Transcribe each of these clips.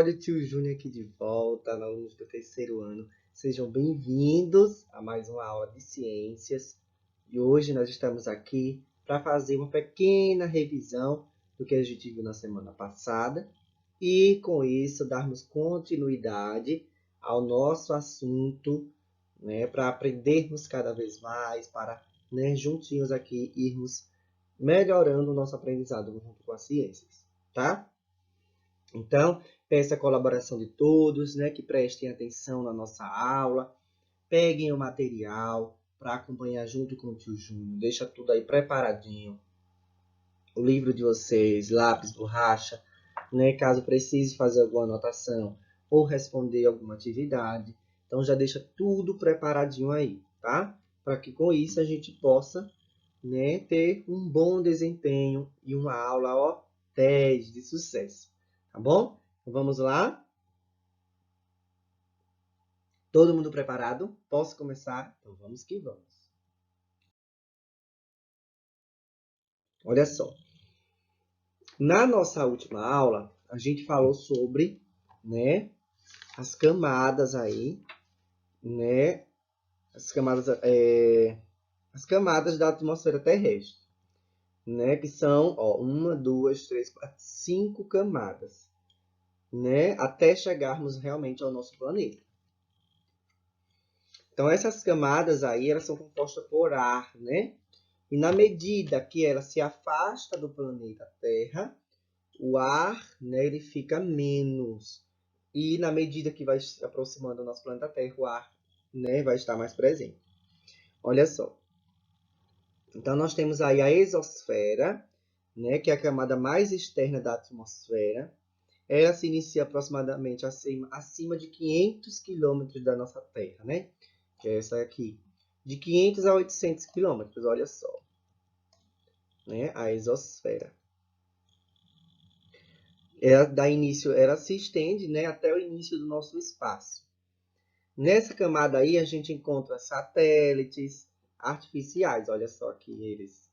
Olha o tio Júnior aqui de volta, alunos do terceiro ano. Sejam bem-vindos a mais uma aula de ciências. E hoje nós estamos aqui para fazer uma pequena revisão do que a gente viu na semana passada. E com isso darmos continuidade ao nosso assunto, né, para aprendermos cada vez mais, para, né, juntinhos aqui irmos melhorando o nosso aprendizado junto com as ciências, tá? Então, peço a colaboração de todos, né, que prestem atenção na nossa aula, peguem o material para acompanhar junto com o tio Júnior, deixa tudo aí preparadinho, o livro de vocês, lápis, borracha, né, caso precise fazer alguma anotação ou responder alguma atividade, então já deixa tudo preparadinho aí, tá? Para que com isso a gente possa, né, ter um bom desempenho e uma aula, ó, 10 de sucesso. Tá bom? Então, vamos lá? Todo mundo preparado? Posso começar? Então, vamos que vamos. Olha só. Na nossa última aula, a gente falou sobre, né, as camadas aí, né, as camadas da atmosfera terrestre, né, que são, ó, 1, 2, 3, 4, 5 camadas, né, até chegarmos realmente ao nosso planeta. Então, essas camadas aí, elas são compostas por ar, né? E na medida que ela se afasta do planeta Terra, o ar, né, ele fica menos. E na medida que vai se aproximando do nosso planeta Terra, o ar, né, vai estar mais presente. Olha só. Então, nós temos aí a exosfera, né, que é a camada mais externa da atmosfera. Ela se inicia aproximadamente acima de 500 quilômetros da nossa Terra, né? Que é essa aqui. De 500 a 800 quilômetros, olha só. Né? A exosfera. Ela se estende, né, até o início do nosso espaço. Nessa camada aí, a gente encontra satélites artificiais. Olha só aqui eles.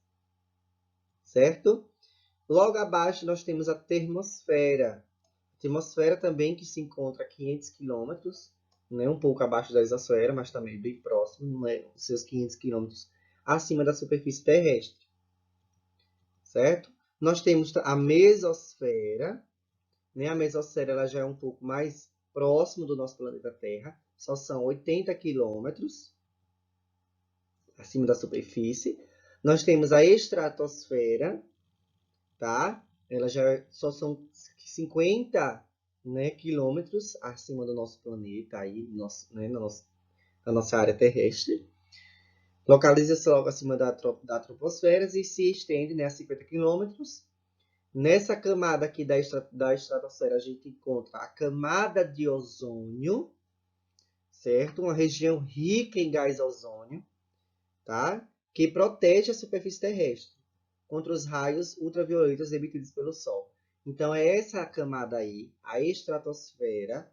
Certo? Logo abaixo, nós temos a termosfera. A termosfera também que se encontra a 500 quilômetros, né, um pouco abaixo da exosfera, mas também bem próximo, né, os seus 500 quilômetros acima da superfície terrestre. Certo? Nós temos a mesosfera, né? A mesosfera ela já é um pouco mais próximo do nosso planeta Terra, só são 80 quilômetros acima da superfície. Nós temos a estratosfera, tá? Ela já só são 50, né, quilômetros acima do nosso planeta, aí, né, na nossa área terrestre. Localiza-se logo acima da troposfera e se estende, né, a 50 quilômetros. Nessa camada aqui da estratosfera, a gente encontra a camada de ozônio, certo? Uma região rica em gás ozônio, tá? Que protege a superfície terrestre contra os raios ultravioletas emitidos pelo Sol. Então, é essa camada aí, a estratosfera,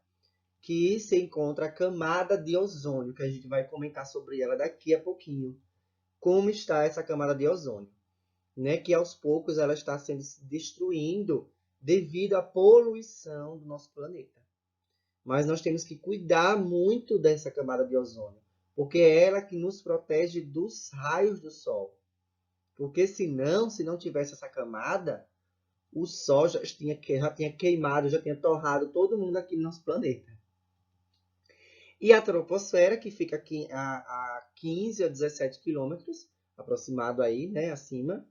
que se encontra a camada de ozônio, que a gente vai comentar sobre ela daqui a pouquinho. Como está essa camada de ozônio? Né, que aos poucos ela está sendo se destruindo devido à poluição do nosso planeta. Mas nós temos que cuidar muito dessa camada de ozônio, porque é ela que nos protege dos raios do Sol. Porque senão, se não tivesse essa camada, o Sol já tinha queimado, já tinha torrado todo mundo aqui no nosso planeta. E a troposfera, que fica aqui a 15 a 17 quilômetros, aproximado aí, né, acima,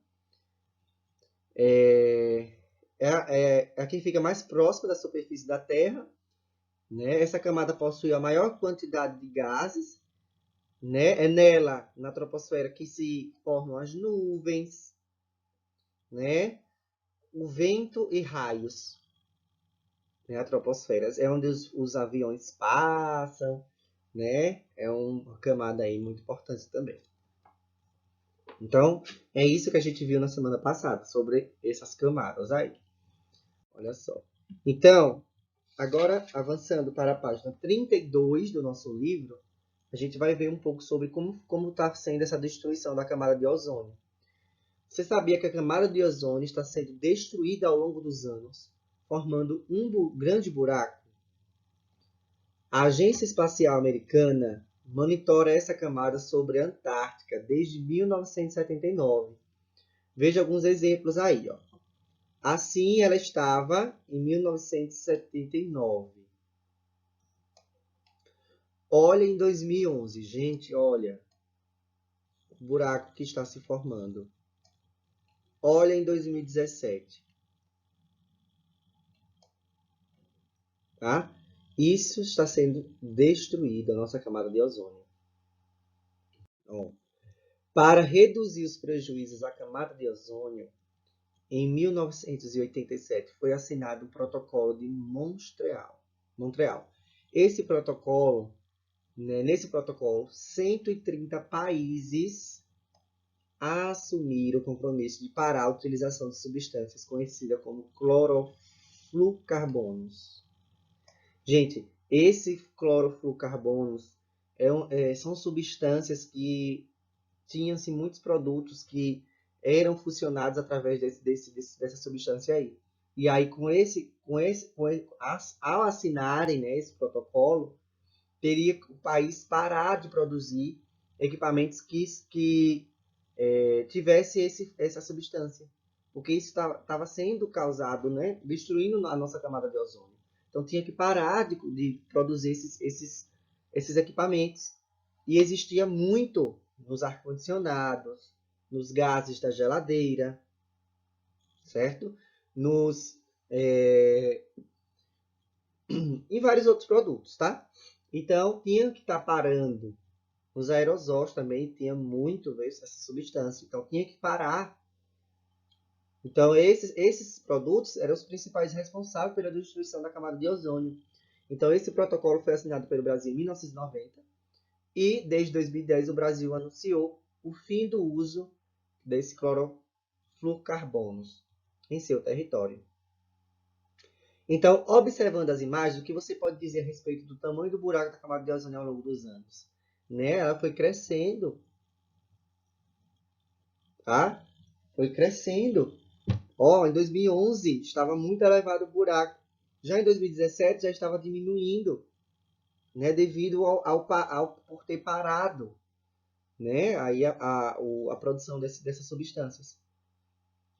a que fica mais próxima da superfície da Terra, né? Essa camada possui a maior quantidade de gases, né? É nela, na troposfera, que se formam as nuvens, né? O vento e raios, né? A troposfera é onde os aviões passam, né? É uma camada aí muito importante também. Então, é isso que a gente viu na semana passada, sobre essas camadas aí. Olha só. Então, agora, avançando para a página 32 do nosso livro, a gente vai ver um pouco sobre como está sendo essa destruição da camada de ozônio. Você sabia que a camada de ozônio está sendo destruída ao longo dos anos? formando um grande buraco. A Agência Espacial Americana monitora essa camada sobre a Antártica desde 1979. Veja alguns exemplos aí, ó. Assim ela estava em 1979. Olha em 2011, gente, olha o buraco que está se formando. Olha em 2017. Tá? Isso está sendo destruído, a nossa camada de ozônio. Ó, para reduzir os prejuízos à camada de ozônio, em 1987 foi assinado o Protocolo de Montreal. Esse protocolo, nesse protocolo, 130 países assumiram o compromisso de parar a utilização de substâncias conhecidas como clorofluorcarbonos. Gente, esse clorofluorcarbonos são substâncias que tinham-se muitos produtos que eram funcionados através dessa substância aí. E aí, ao assinarem, né, esse protocolo, teria o país parar de produzir equipamentos que tivesse essa substância. Porque isso estava sendo causado, né, destruindo a nossa camada de ozônio. Então tinha que parar de produzir esses equipamentos. E existia muito nos ar-condicionados, nos gases da geladeira, certo? Em vários outros produtos, tá? Então tinha que estar parando. Os aerossóis também tinha muito essa substância, então tinha que parar. Então, esses produtos eram os principais responsáveis pela destruição da camada de ozônio. Então, esse protocolo foi assinado pelo Brasil em 1990 e, desde 2010, o Brasil anunciou o fim do uso desse clorofluorcarbonos em seu território. Então, observando as imagens, o que você pode dizer a respeito do tamanho do buraco da camada de ozônio ao longo dos anos? Né? Ela foi crescendo, tá? Foi crescendo. Ó, em 2011 estava muito elevado o buraco. Já em 2017 já estava diminuindo, né, devido por ter parado, né, aí a produção dessas substâncias.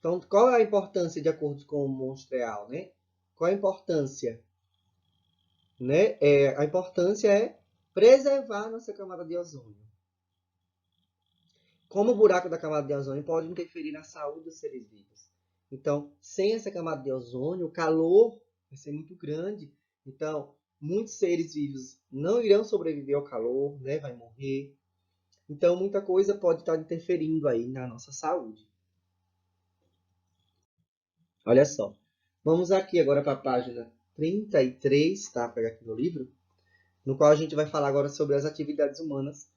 Então, qual é a importância de acordo com o Montreal, né? Qual a importância, né? A importância é preservar a nossa camada de ozônio. Como o buraco da camada de ozônio pode interferir na saúde dos seres vivos. Então, sem essa camada de ozônio, o calor vai ser muito grande. Então, muitos seres vivos não irão sobreviver ao calor, né? Vai morrer. Então, muita coisa pode estar interferindo aí na nossa saúde. Olha só. Vamos aqui agora para a página 33, tá? Vou pegar aqui no livro, no qual a gente vai falar agora sobre as atividades humanas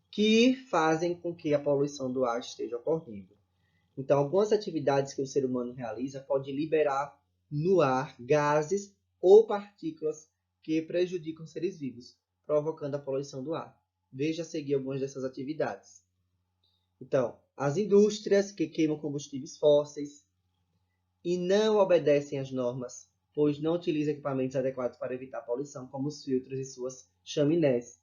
que fazem com que a poluição do ar esteja ocorrendo. Então, algumas atividades que o ser humano realiza podem liberar no ar gases ou partículas que prejudicam seres vivos, provocando a poluição do ar. Veja a seguir algumas dessas atividades. Então, as indústrias que queimam combustíveis fósseis e não obedecem às normas, pois não utilizam equipamentos adequados para evitar a poluição, como os filtros e suas chaminés.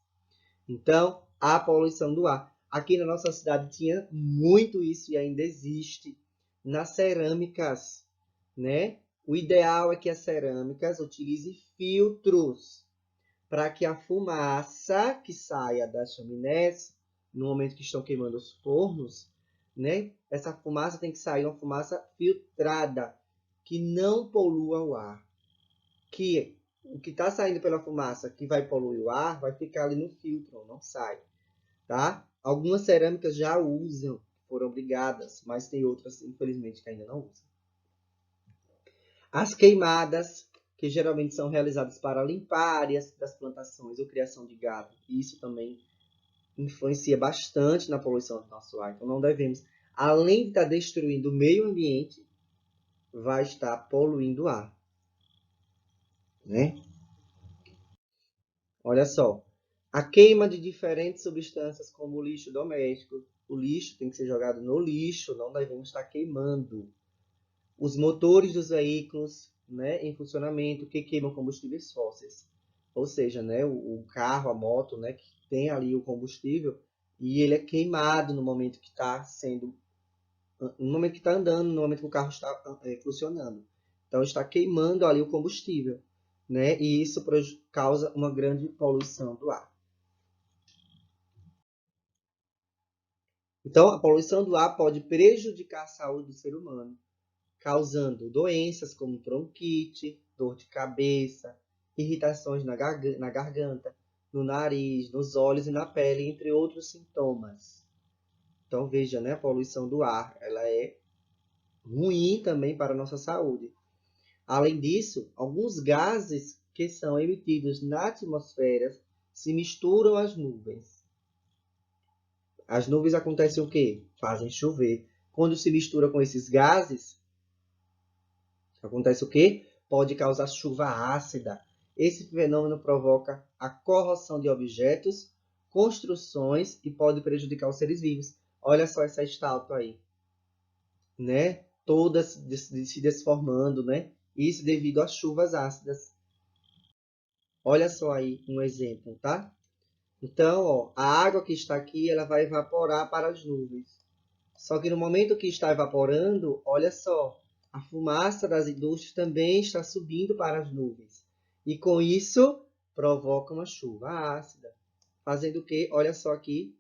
Então, a poluição do ar. Aqui na nossa cidade tinha muito isso e ainda existe nas cerâmicas, né? O ideal é que as cerâmicas utilizem filtros para que a fumaça que saia das chaminés, no momento que estão queimando os fornos, né? Essa fumaça tem que sair uma fumaça filtrada, que não polua o ar. Que o que está saindo pela fumaça que vai poluir o ar vai ficar ali no filtro, não sai. Tá? Algumas cerâmicas já usam, foram obrigadas, mas tem outras, infelizmente, que ainda não usam. As queimadas, que geralmente são realizadas para limpar áreas das plantações ou criação de gado. Isso também influencia bastante na poluição do nosso ar. Então não devemos, além de estar destruindo o meio ambiente, vai estar poluindo o ar. Né? Olha só. A queima de diferentes substâncias como o lixo doméstico. O lixo tem que ser jogado no lixo, não devemos estar queimando. Os motores dos veículos né, em funcionamento que queimam combustíveis fósseis. Ou seja, né, o carro, a moto, né, que tem ali o combustível e ele é queimado no momento que está sendo, no momento que está andando, no momento que o carro está funcionando. Então está queimando ali o combustível, né, e isso causa uma grande poluição do ar. Então a poluição do ar pode prejudicar a saúde do ser humano, causando doenças como bronquite, dor de cabeça, irritações na garganta, no nariz, nos olhos e na pele, entre outros sintomas. Então veja, né, a poluição do ar, ela é ruim também para a nossa saúde. Além disso, alguns gases que são emitidos na atmosfera se misturam às nuvens. As nuvens acontecem o quê? Fazem chover. Quando se mistura com esses gases, acontece o quê? Pode causar chuva ácida. Esse fenômeno provoca a corrosão de objetos, construções e pode prejudicar os seres vivos. Olha só essa estátua aí, né? Todas se desformando, né? Isso devido às chuvas ácidas. Olha só aí um exemplo, tá? Então, ó, a água que está aqui, ela vai evaporar para as nuvens. Só que no momento que está evaporando, olha só, a fumaça das indústrias também está subindo para as nuvens. E com isso, provoca uma chuva ácida. Fazendo o quê? Olha só aqui,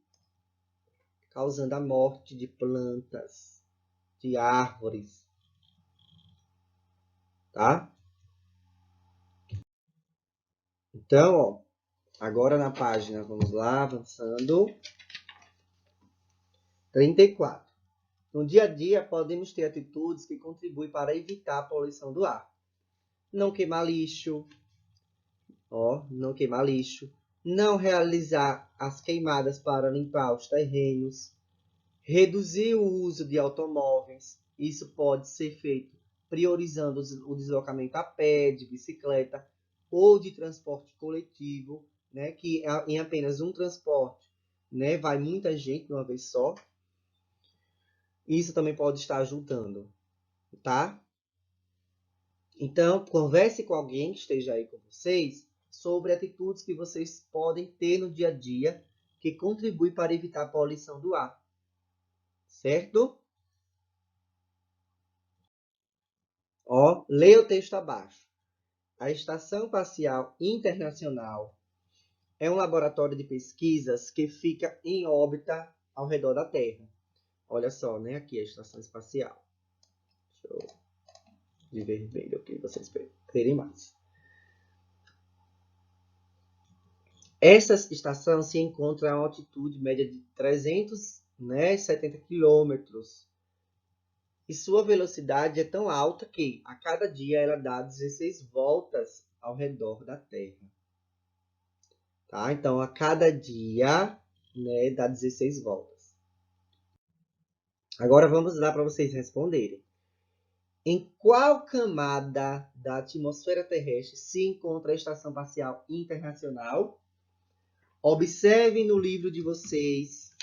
causando a morte de plantas, de árvores, tá? Então, ó, agora na página, vamos lá, avançando. 34. No dia a dia, podemos ter atitudes que contribuem para evitar a poluição do ar. Não queimar lixo, não queimar lixo. Não realizar as queimadas para limpar os terrenos. Reduzir o uso de automóveis. Isso pode ser feito priorizando o deslocamento a pé, de bicicleta ou de transporte coletivo, né, que em apenas um transporte, né, vai muita gente de uma vez só. Isso também pode estar ajudando, tá? Então, converse com alguém que esteja aí com vocês sobre atitudes que vocês podem ter no dia a dia que contribuem para evitar a poluição do ar, certo? Ó, leia o texto abaixo. A Estação Espacial Internacional é um laboratório de pesquisas que fica em órbita ao redor da Terra. Olha só, né? Aqui a Estação Espacial. Deixa eu de vermelho aqui, vocês verem mais. Essa estação se encontra a uma altitude média de 370 quilômetros. E sua velocidade é tão alta que, a cada dia, ela dá 16 voltas ao redor da Terra. Tá? Então, a cada dia, né, dá 16 voltas. Agora, vamos lá para vocês responderem. Em qual camada da atmosfera terrestre se encontra a Estação Espacial Internacional? Observem no livro de vocês,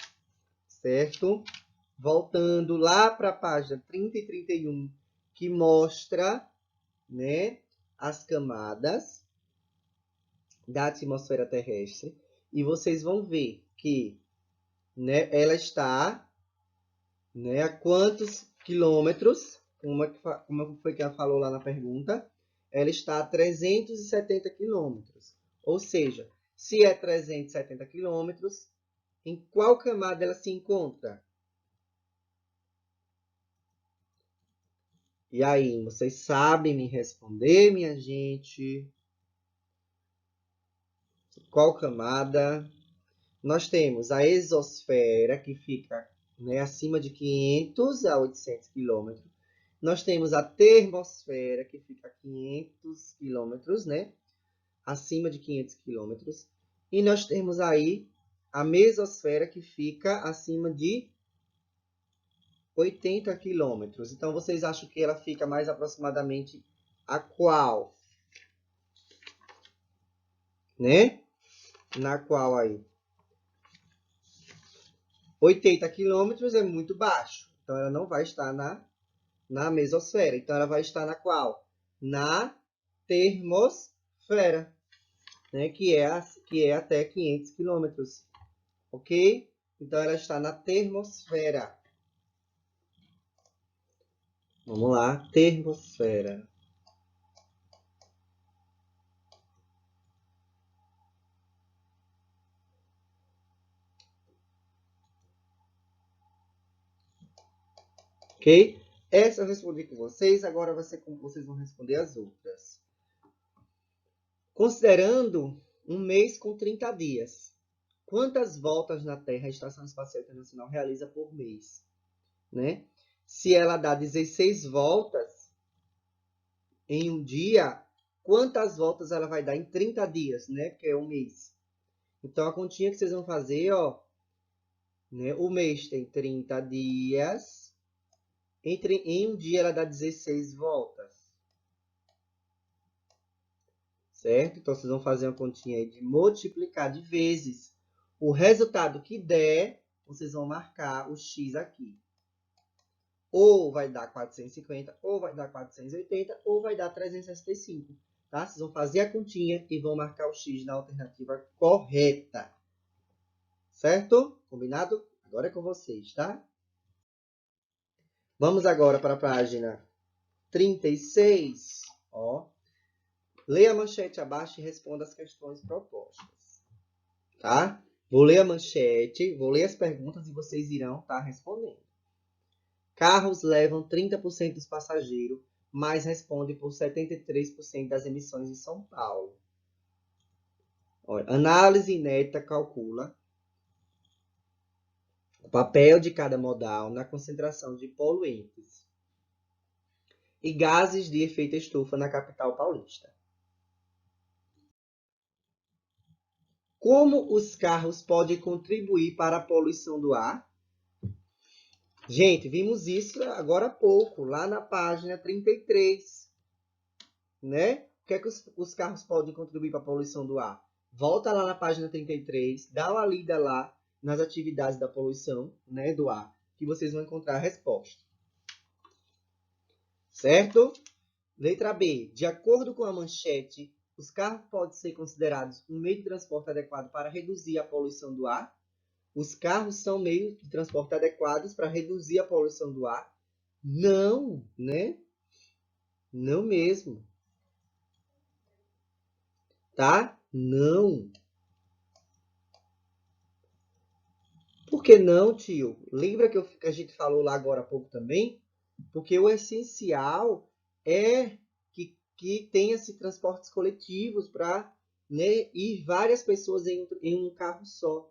certo? Voltando lá para a página 30 e 31, que mostra, né, as camadas da atmosfera terrestre. E vocês vão ver que, né, ela está, né, a quantos quilômetros, como foi que ela falou lá na pergunta? Ela está a 370 quilômetros. Ou seja, se é 370 quilômetros, em qual camada ela se encontra? E aí, vocês sabem me responder, minha gente? Qual camada? Nós temos a exosfera, que fica, né, acima de 500 a 800 quilômetros. Nós temos a termosfera, que fica a 500 quilômetros, né? Acima de 500 quilômetros. E nós temos aí a mesosfera, que fica acima de 80 quilômetros. Então, vocês acham que ela fica mais aproximadamente a qual? Né? Na qual aí? 80 quilômetros é muito baixo. Então, ela não vai estar na mesosfera. Então, ela vai estar na qual? na termosfera, né? Que é até 500 quilômetros, ok? Então, ela está na termosfera. Vamos lá, termosfera. Ok? Essa eu respondi com vocês, agora vai ser como vocês vão responder as outras. Considerando um mês com 30 dias, quantas voltas na Terra a Estação Espacial Internacional realiza por mês? Né? Se ela dá 16 voltas em um dia, quantas voltas ela vai dar em 30 dias, né? Que é um mês. Então, a continha que vocês vão fazer, ó, né? O mês tem 30 dias. Em um dia, ela dá 16 voltas. Certo? Então, vocês vão fazer uma continha aí de multiplicar de vezes. O resultado que der, vocês vão marcar o x aqui. Ou vai dar 450, ou vai dar 480, ou vai dar 365. Tá? Vocês vão fazer a continha e vão marcar o x na alternativa correta. Certo? Combinado? Agora é com vocês, tá? Vamos agora para a página 36. Ó. Leia a manchete abaixo e responda as questões propostas. Tá? Vou ler a manchete, vou ler as perguntas e vocês irão estar respondendo. Carros levam 30% dos passageiros, mas respondem por 73% das emissões em São Paulo. Olha, análise inédita calcula o papel de cada modal na concentração de poluentes e gases de efeito estufa na capital paulista. Como os carros podem contribuir para a poluição do ar? Gente, vimos isso agora há pouco, lá na página 33. Né? O que é que os carros podem contribuir para a poluição do ar? Volta lá na página 33, dá uma lida lá nas atividades da poluição, né, do ar, que vocês vão encontrar a resposta. Certo? Letra B. De acordo com a manchete, os carros podem ser considerados um meio de transporte adequado para reduzir a poluição do ar? Os carros são meios de transporte adequados para reduzir a poluição do ar? Não, né? Não mesmo. Tá? Não. Por que não, tio? Lembra que a gente falou lá agora há pouco também? Porque o essencial é que tenha-se transportes coletivos para, né, ir várias pessoas em um carro só.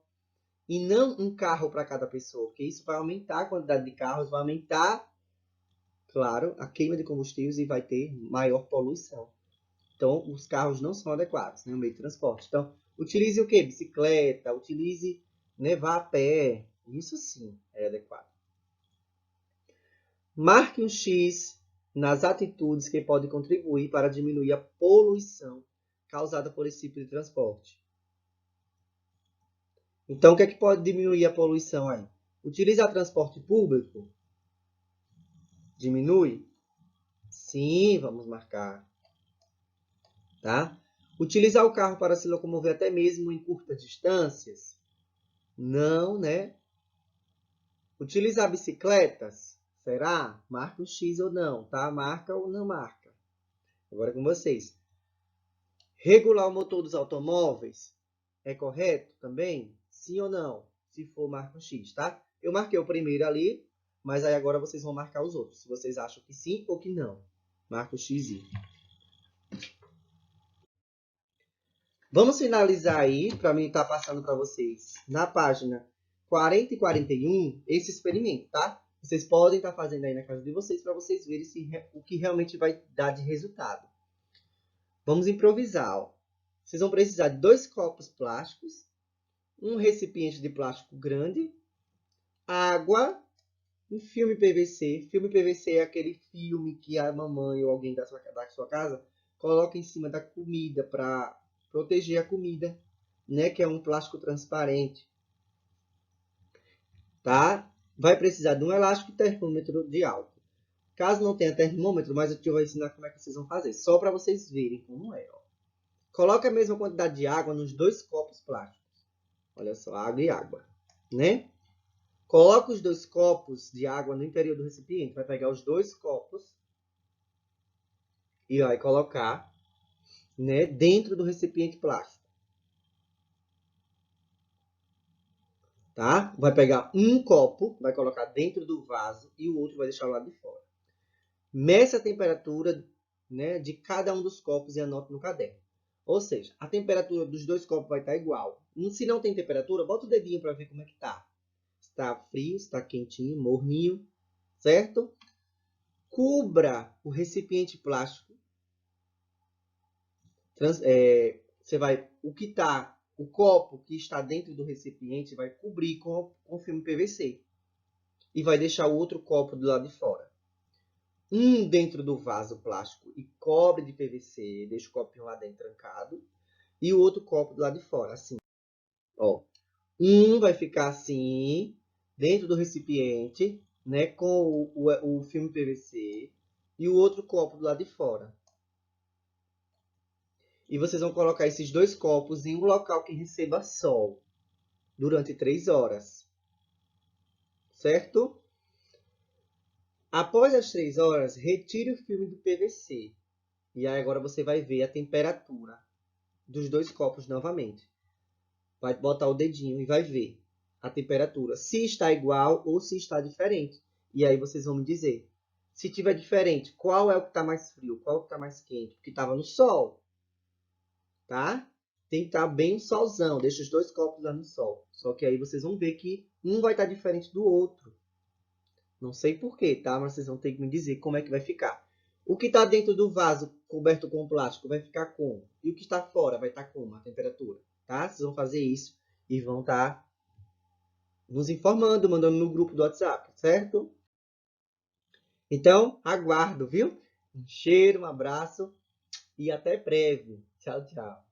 E não um carro para cada pessoa, porque isso vai aumentar a quantidade de carros, vai aumentar, claro, a queima de combustíveis e vai ter maior poluição. Então, os carros não são adequados, né, no meio de transporte. Então, utilize o quê? Bicicleta, utilize, né, vá a pé. Isso sim é adequado. Marque um X nas atitudes que podem contribuir para diminuir a poluição causada por esse tipo de transporte. Então, o que é que pode diminuir a poluição aí? Utilizar transporte público? Diminui? Sim, vamos marcar. Tá? Utilizar o carro para se locomover até mesmo em curtas distâncias? Não, né? Utilizar bicicletas? Será? Marca o X ou não, tá? Marca ou não marca. Agora é com vocês. Regular o motor dos automóveis? É correto também? Sim ou não? Se for, marca o X, tá? Eu marquei o primeiro ali, mas aí agora vocês vão marcar os outros. Se vocês acham que sim ou que não. Marca o X. Vamos finalizar aí, para mim estar passando para vocês, na página 40 e 41, esse experimento, tá? Vocês podem estar fazendo aí na casa de vocês, para vocês verem o que realmente vai dar de resultado. Vamos improvisar, ó. Vocês vão precisar de 2 copos plásticos, um recipiente de plástico grande, água, um filme PVC. Filme PVC é aquele filme que a mamãe ou alguém da sua casa coloca em cima da comida para proteger a comida, né? Que é um plástico transparente. Tá? Vai precisar de um elástico e termômetro de álcool. Caso não tenha termômetro, mas eu vou ensinar como é que vocês vão fazer. Só para vocês verem como é. Ó. Coloca a mesma quantidade de água nos 2 copos plásticos. Olha só, água e água, né? Coloca os 2 copos de água no interior do recipiente. Vai pegar os 2 copos e vai colocar, né, dentro do recipiente plástico. Tá? Vai pegar um copo, vai colocar dentro do vaso e o outro vai deixar lá de fora. Meça a temperatura, né, de cada um dos copos e anote no caderno. Ou seja, a temperatura dos 2 copos vai estar igual. Se não tem temperatura, bota o dedinho para ver como é que tá. Está frio, está quentinho, morninho, certo? Cubra o recipiente plástico. O copo que está dentro do recipiente vai cobrir com filme PVC. E vai deixar o outro copo do lado de fora. Um dentro do vaso plástico e cobre de PVC, deixa o copinho lá dentro trancado. E o outro copo do lado de fora, assim. Ó. Um vai ficar assim, dentro do recipiente, né, com o filme PVC. E o outro copo do lado de fora. E vocês vão colocar esses 2 copos em um local que receba sol durante 3 horas. Certo? Após as 3 horas, retire o filme do PVC. E aí agora você vai ver a temperatura dos 2 copos novamente. Vai botar o dedinho e vai ver a temperatura. Se está igual ou se está diferente. E aí vocês vão me dizer. Se tiver diferente, qual é o que está mais frio? Qual é o que está mais quente? Porque estava no sol. Tá? Tem que estar bem o solzão. Deixa os 2 copos lá no sol. Só que aí vocês vão ver que um vai estar diferente do outro. Não sei porquê, tá? Mas vocês vão ter que me dizer como é que vai ficar. O que está dentro do vaso coberto com plástico vai ficar como? E o que está fora vai estar como? A temperatura, tá? Vocês vão fazer isso e vão estar nos informando, mandando no grupo do WhatsApp, certo? Então, aguardo, viu? Um cheiro, um abraço e até breve. Tchau, tchau.